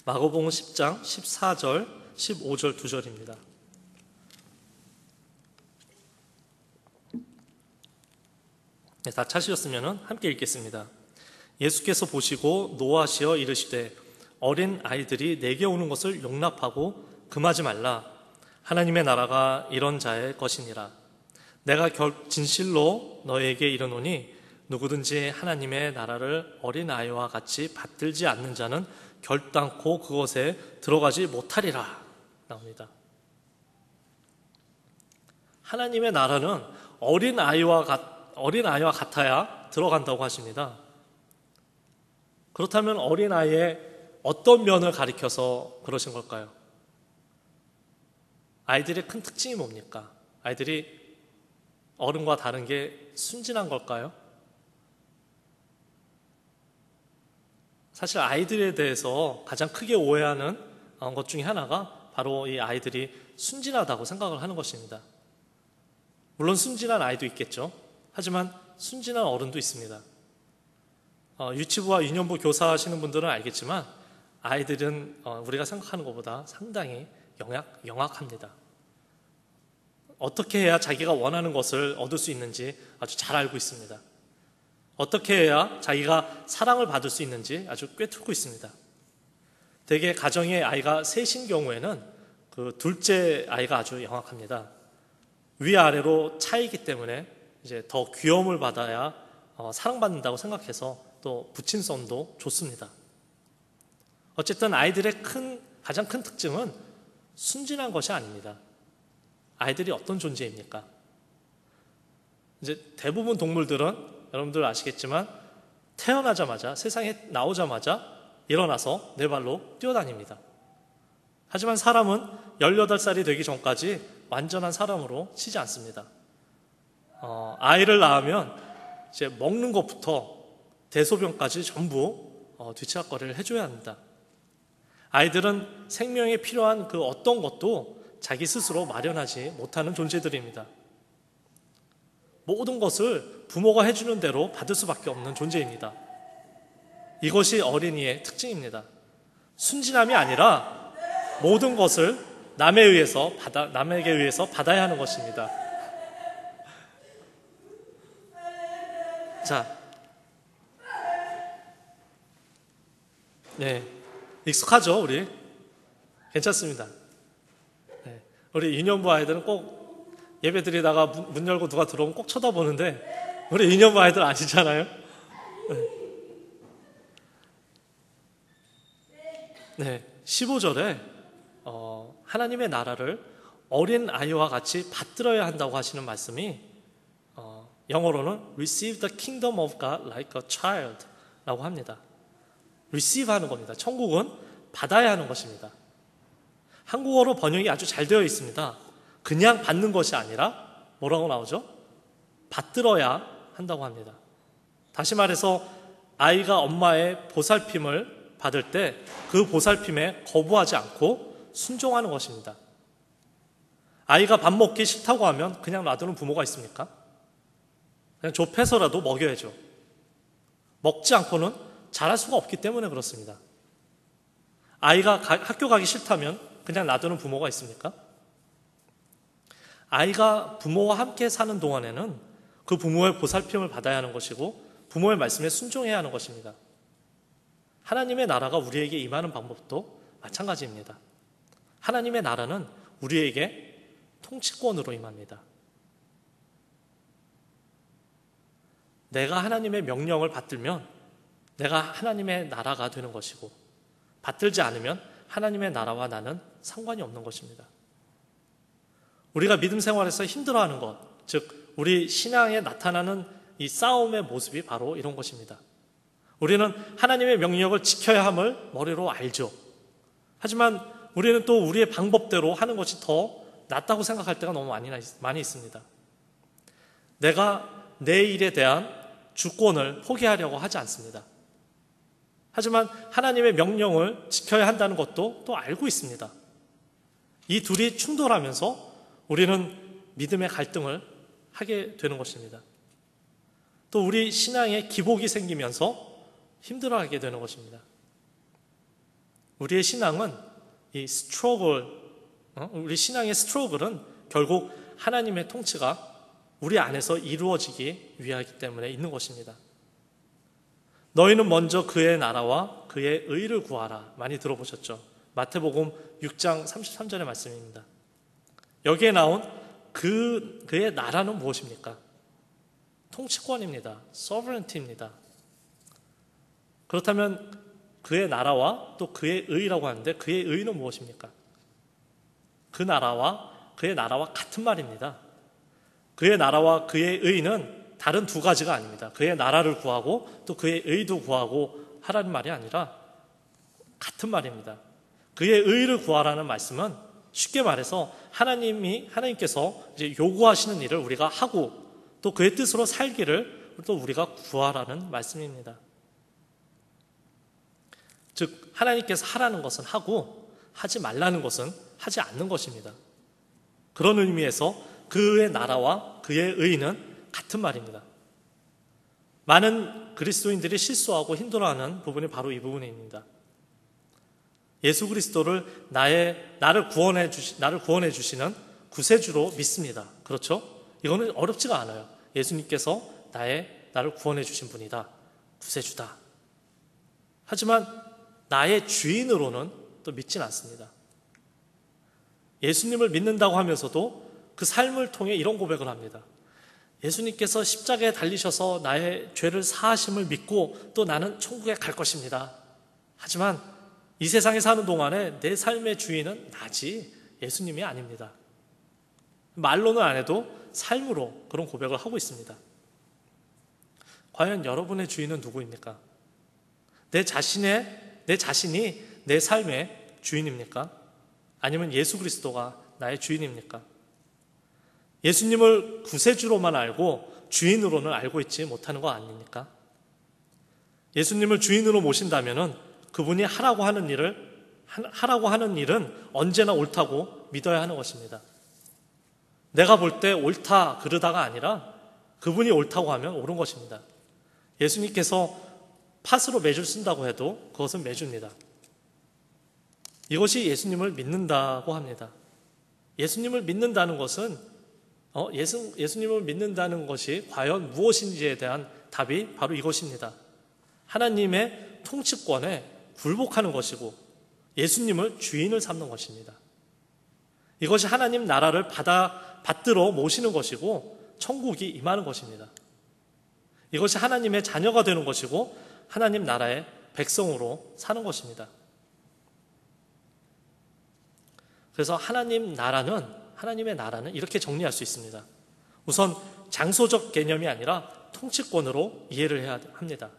마가복음 10장 14절, 15절 두 절입니다. 네, 다 찾으셨으면 함께 읽겠습니다. 예수께서 보시고 노하시어 이르시되 어린 아이들이 내게 오는 것을 용납하고 금하지 말라. 하나님의 나라가 이런 자의 것이니라. 내가 진실로 너희에게 이르노니 누구든지 하나님의 나라를 어린 아이와 같이 받들지 않는 자는 결단코 그것에 들어가지 못하리라. 나옵니다. 하나님의 나라는 어린 아이와 같아야 들어간다고 하십니다. 그렇다면 어린 아이의 어떤 면을 가리켜서 그러신 걸까요? 아이들의 큰 특징이 뭡니까? 아이들이 어른과 다른 게 순진한 걸까요? 사실 아이들에 대해서 가장 크게 오해하는 것 중에 하나가 바로 이 아이들이 순진하다고 생각을 하는 것입니다. 물론 순진한 아이도 있겠죠. 하지만 순진한 어른도 있습니다. 유치부와 유년부 교사하시는 분들은 알겠지만 아이들은 우리가 생각하는 것보다 상당히 영악합니다. 어떻게 해야 자기가 원하는 것을 얻을 수 있는지 아주 잘 알고 있습니다. 어떻게 해야 자기가 사랑을 받을 수 있는지 아주 꿰뚫고 있습니다. 대개 가정에 아이가 셋인 경우에는 그 둘째 아이가 아주 영악합니다. 위아래로 차이기 때문에 이제 더 귀여움을 받아야 사랑받는다고 생각해서 또 부친성도 좋습니다. 어쨌든 아이들의 가장 큰 특징은 순진한 것이 아닙니다. 아이들이 어떤 존재입니까? 이제 대부분 동물들은 여러분들 아시겠지만 태어나자마자 세상에 나오자마자 일어나서 네 발로 뛰어다닙니다. 하지만 사람은 18살이 되기 전까지 완전한 사람으로 치지 않습니다. 아이를 낳으면 이제 먹는 것부터 대소변까지 전부 뒤치락거리를 해줘야 합니다. 아이들은 생명에 필요한 그 어떤 것도 자기 스스로 마련하지 못하는 존재들입니다. 모든 것을 부모가 해주는 대로 받을 수밖에 없는 존재입니다. 이것이 어린이의 특징입니다. 순진함이 아니라 모든 것을 남에게 의해서 받아야 하는 것입니다. 자, 네, 익숙하죠, 우리? 괜찮습니다. 네, 우리 유년부 아이들은 꼭 예배 드리다가 문 열고 누가 들어오면 꼭 쳐다보는데 우리 유년부 아이들 아시잖아요? 네, 15절에 하나님의 나라를 어린 아이와 같이 받들어야 한다고 하시는 말씀이 영어로는 receive the kingdom of God like a child 라고 합니다. receive 하는 겁니다. 천국은 받아야 하는 것입니다. 한국어로 번역이 아주 잘 되어 있습니다. 그냥 받는 것이 아니라 뭐라고 나오죠? 받들어야 한다고 합니다. 다시 말해서 아이가 엄마의 보살핌을 받을 때 그 보살핌에 거부하지 않고 순종하는 것입니다. 아이가 밥 먹기 싫다고 하면 그냥 놔두는 부모가 있습니까? 그냥 좁혀서라도 먹여야죠. 먹지 않고는 자랄 수가 없기 때문에 그렇습니다. 아이가 학교 가기 싫다면 그냥 놔두는 부모가 있습니까? 아이가 부모와 함께 사는 동안에는 그 부모의 보살핌을 받아야 하는 것이고 부모의 말씀에 순종해야 하는 것입니다. 하나님의 나라가 우리에게 임하는 방법도 마찬가지입니다. 하나님의 나라는 우리에게 통치권으로 임합니다. 내가 하나님의 명령을 받들면 내가 하나님의 나라가 되는 것이고 받들지 않으면 하나님의 나라와 나는 상관이 없는 것입니다. 우리가 믿음 생활에서 힘들어하는 것, 즉 우리 신앙에 나타나는 이 싸움의 모습이 바로 이런 것입니다. 우리는 하나님의 명령을 지켜야 함을 머리로 알죠. 하지만 우리는 또 우리의 방법대로 하는 것이 더 낫다고 생각할 때가 너무 많이 있습니다. 내가 내 일에 대한 주권을 포기하려고 하지 않습니다. 하지만 하나님의 명령을 지켜야 한다는 것도 또 알고 있습니다. 이 둘이 충돌하면서 우리는 믿음의 갈등을 하게 되는 것입니다. 또 우리 신앙에 기복이 생기면서 힘들어하게 되는 것입니다. 우리의 신앙은 이 스트러글, 우리 신앙의 스트러글은 결국 하나님의 통치가 우리 안에서 이루어지기 위하기 때문에 있는 것입니다. 너희는 먼저 그의 나라와 그의 의를 구하라. 많이 들어보셨죠? 마태복음 6장 33절의 말씀입니다. 여기에 나온 그의 나라는 무엇입니까? 통치권입니다. sovereignty입니다. 그렇다면 그의 나라와 또 그의 의라고 하는데 그의 의는 무엇입니까? 그 나라와 그의 나라와 같은 말입니다. 그의 나라와 그의 의는 다른 두 가지가 아닙니다. 그의 나라를 구하고 또 그의 의도 구하고 하라는 말이 아니라 같은 말입니다. 그의 의를 구하라는 말씀은 쉽게 말해서 하나님께서 이제 요구하시는 일을 우리가 하고 또 그의 뜻으로 살기를 또 우리가 구하라는 말씀입니다. 즉 하나님께서 하라는 것은 하고 하지 말라는 것은 하지 않는 것입니다. 그런 의미에서 그의 나라와 그의 의는 같은 말입니다. 많은 그리스도인들이 실수하고 힘들어하는 부분이 바로 이 부분입니다. 예수 그리스도를 나를 구원해 주시는 구세주로 믿습니다. 그렇죠? 이거는 어렵지가 않아요. 예수님께서 나를 구원해 주신 분이다. 구세주다. 하지만 나의 주인으로는 또 믿진 않습니다. 예수님을 믿는다고 하면서도 그 삶을 통해 이런 고백을 합니다. 예수님께서 십자가에 달리셔서 나의 죄를 사하심을 믿고 또 나는 천국에 갈 것입니다. 하지만 이 세상에 사는 동안에 내 삶의 주인은 나지 예수님이 아닙니다. 말로는 안 해도 삶으로 그런 고백을 하고 있습니다. 과연 여러분의 주인은 누구입니까? 내 자신이 내 삶의 주인입니까? 아니면 예수 그리스도가 나의 주인입니까? 예수님을 구세주로만 알고 주인으로는 알고 있지 못하는 거 아닙니까? 예수님을 주인으로 모신다면은 그분이 하라고 하는 일은 언제나 옳다고 믿어야 하는 것입니다. 내가 볼 때 옳다 그르다가 아니라 그분이 옳다고 하면 옳은 것입니다. 예수님께서 팥으로 매주를 쓴다고 해도 그것은 매주입니다. 이것이 예수님을 믿는다고 합니다. 예수님을 믿는다는 것은 예수님을 믿는다는 것이 과연 무엇인지에 대한 답이 바로 이것입니다. 하나님의 통치권에 굴복하는 것이고 예수님을 주인을 삼는 것입니다. 이것이 하나님 나라를 받들어 모시는 것이고 천국이 임하는 것입니다. 이것이 하나님의 자녀가 되는 것이고 하나님 나라의 백성으로 사는 것입니다. 그래서 하나님의 나라는 이렇게 정리할 수 있습니다. 우선 장소적 개념이 아니라 통치권으로 이해를 해야 합니다.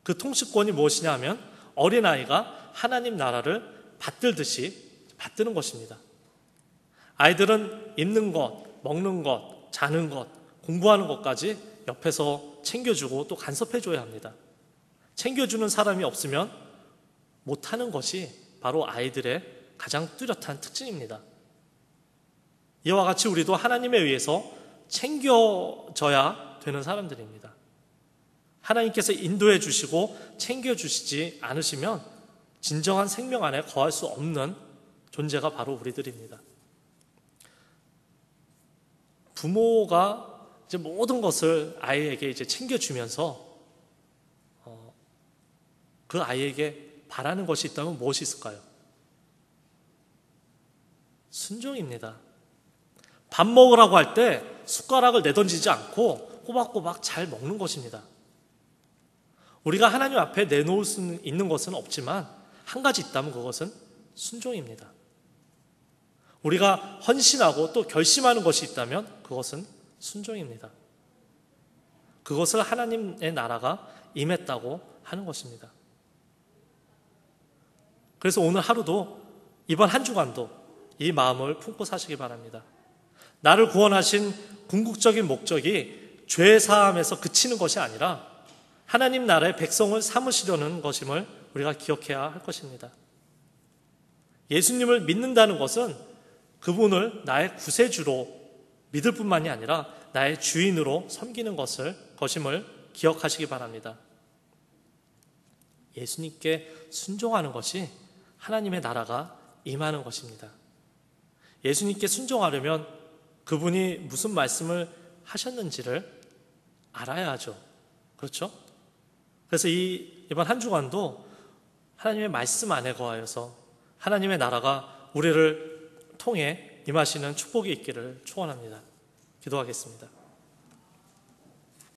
그 통치권이 무엇이냐 하면 어린아이가 하나님 나라를 받들듯이 받드는 것입니다. 아이들은 입는 것, 먹는 것, 자는 것, 공부하는 것까지 옆에서 챙겨주고 또 간섭해줘야 합니다. 챙겨주는 사람이 없으면 못하는 것이 바로 아이들의 가장 뚜렷한 특징입니다. 이와 같이 우리도 하나님에 의해서 챙겨져야 되는 사람들입니다. 하나님께서 인도해 주시고 챙겨주시지 않으시면 진정한 생명 안에 거할 수 없는 존재가 바로 우리들입니다. 부모가 이제 모든 것을 아이에게 이제 챙겨주면서 그 아이에게 바라는 것이 있다면 무엇이 있을까요? 순종입니다. 밥 먹으라고 할 때 숟가락을 내던지지 않고 꼬박꼬박 잘 먹는 것입니다. 우리가 하나님 앞에 내놓을 수 있는 것은 없지만 한 가지 있다면 그것은 순종입니다. 우리가 헌신하고 또 결심하는 것이 있다면 그것은 순종입니다. 그것을 하나님의 나라가 임했다고 하는 것입니다. 그래서 오늘 하루도 이번 한 주간도 이 마음을 품고 사시기 바랍니다. 나를 구원하신 궁극적인 목적이 죄 사함에서 그치는 것이 아니라 하나님 나라의 백성을 삼으시려는 것임을 우리가 기억해야 할 것입니다. 예수님을 믿는다는 것은 그분을 나의 구세주로 믿을 뿐만이 아니라 나의 주인으로 섬기는 것임을 기억하시기 바랍니다. 예수님께 순종하는 것이 하나님의 나라가 임하는 것입니다. 예수님께 순종하려면 그분이 무슨 말씀을 하셨는지를 알아야 하죠. 그렇죠? 그래서 이번 한 주간도 하나님의 말씀 안에 거하여서 하나님의 나라가 우리를 통해 임하시는 축복이 있기를 축원합니다. 기도하겠습니다.